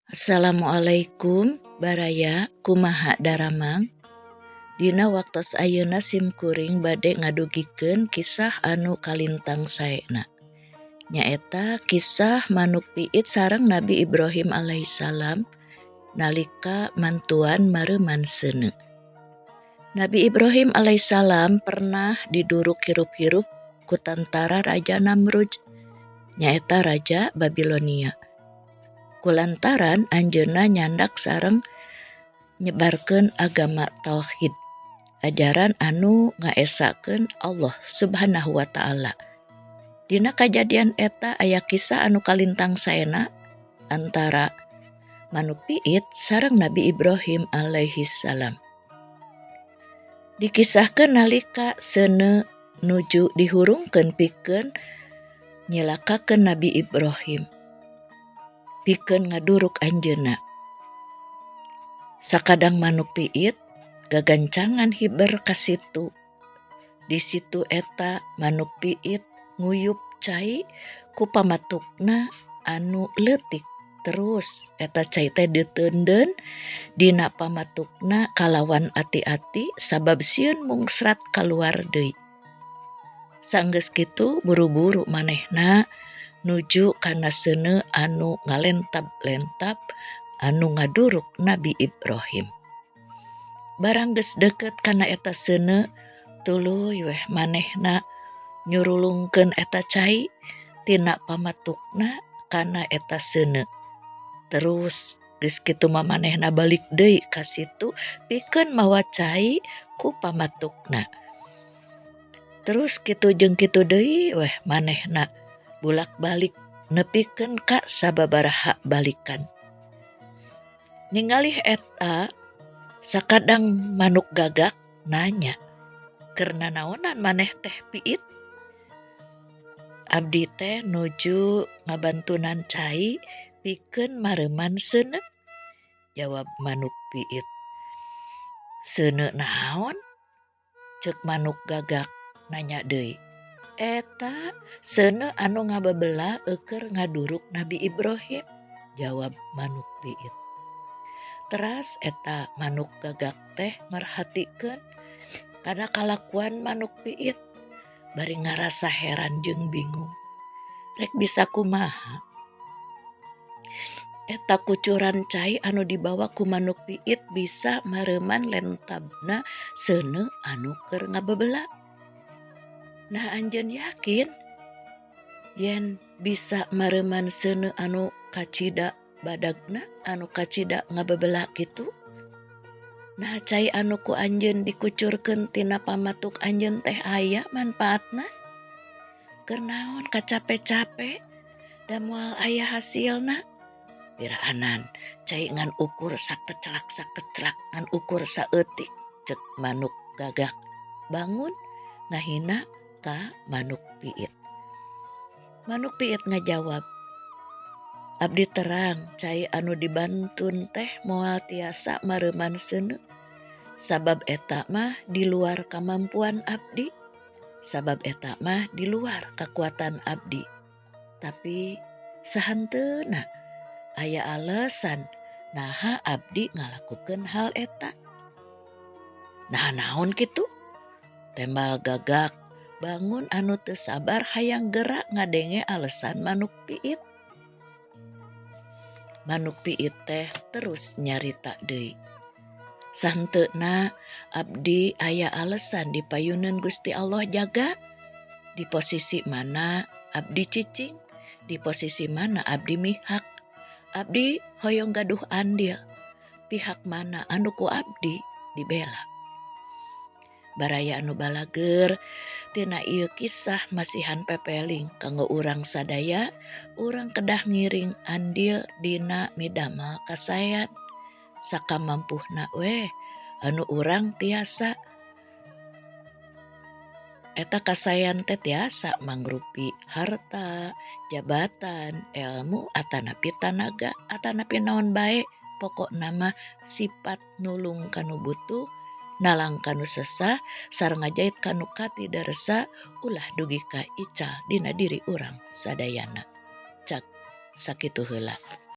Assalamualaikum baraya kumaha daramang. Dina waktos ayeuna simkuring bade ngadugikeun kisah anu kalintang saena. Nyaeta kisah manuk piit sareng Nabi Ibrahim alaihissalam nalika mantuan mareuman seuneu. Nabi Ibrahim alaihissalam pernah diduruk hirup-hirup ku tentara Raja Namrud, nyaeta Raja Babilonia. Kulantaran anjeunna nyandak sareng nyebarkeun agama tauhid, ajaran anu ngaesakeun Allah Subhanahu wa taala. Dina kajadian eta aya kisah anu kalintang saena antara manuk piit sareng Nabi Ibrahim alaihissalam. Dikisahkeun nalika seuneu nuju dihurungkeun pikeun nyilakakeun Nabi Ibrahim, pikeun ngaduruk anjeunna. Sakadang manuk piit gagancangan hiber ka situ. Di situ eta manuk piit nguyup cai ku pamatukna anu leutik. Terus eta cai teh diteundeun dina pamatukna kalawan ati-ati sabab sieun mungsrat kaluar deui. Saenggeus kitu buru-buru manehna nuju kana seuneu anu ngalentab-lentab anu ngaduruk Nabi Ibrahim. Barang geus deukeut kana eta seuneu tuluy weh manehna nyurulungkeun eta cai tina pamatukna kana eta seuneu. Terus geus kitu manehna balik deui ka situ pikeun mawa cai ku pamatukna. Terus kitu jeung kitu deui weh manehna bulak-balik nepikeun ka sababaraha balikan. Ningali eta sakadang manuk gagak nanya, "Keur nanaonan maneh teh piit?" "Abdi teh nuju ngabantunan cai pikeun mareuman seuneu," jawab manuk piit. "Seuneu naon?" ceuk manuk gagak nanya deui. "Eta seuneu anu ngababela keur ngaduruk Nabi Ibrahim," jawab manuk piit. Teras eta manuk gagak teh marhatikeun kana kalakuan manuk piit, bari ngarasa heran jeung bingung. Rek bisa kumaha eta kucuran cai anu dibawa ku manuk piit bisa mareuman lentabna seuneu anu keur ngababela? Nah anjeun yakin yen bisa mareuman seuneu anu kacida badagna, anu kacida ngababela kitu? Nah cai anu ku anjeun dikucurkeun tina pamatuk anjeun teh aya manpaatna? Keur naon kacape-cape da moal aya hasilna? Piraanan cai ngan ukur sakeclak ngan ukur saeutik, ceuk manuk gagak bangun ngahina ka manuk piit. Manuk piit ngajawab, "Abdi terang cai anu dibantun teh moal tiasa mareuman seuneu. Sabab eta mah di luar kamampuan abdi, sabab eta mah di luar kakuatan abdi. Tapi sahanteuna aya alesan naha abdi ngalakukeun hal eta." "Nah naon kitu?" tembal gagak bangun anu teu sabar hayang geura ngadenge alesan manuk piit. Manuk piit teh terus nyarita deui, "Sahenteuna abdi aya alesan dipayuneun Gusti Allah jaga. Di posisi mana abdi cicing, di posisi mana abdi mihak. Abdi hoyong gaduh andil, pihak mana anu ku abdi dibela." Baraya anu balageur tina ieu kisah masihan pepeling kanggo urang sadaya, urang kedah ngiring andil dina midamel kasaean sakamampuhna we anu urang tiasa. Eta kasaean teh tiasa mangrupi harta, jabatan, elmu, atanapi tanaga, atanapi naon bae, pokokna mah sifat nulung kanu butuh, nalang kanu sesah, sareng ngajait kanu katidaresa ulah dugi ka ical dina diri urang sadayana. Cak sakitu heula.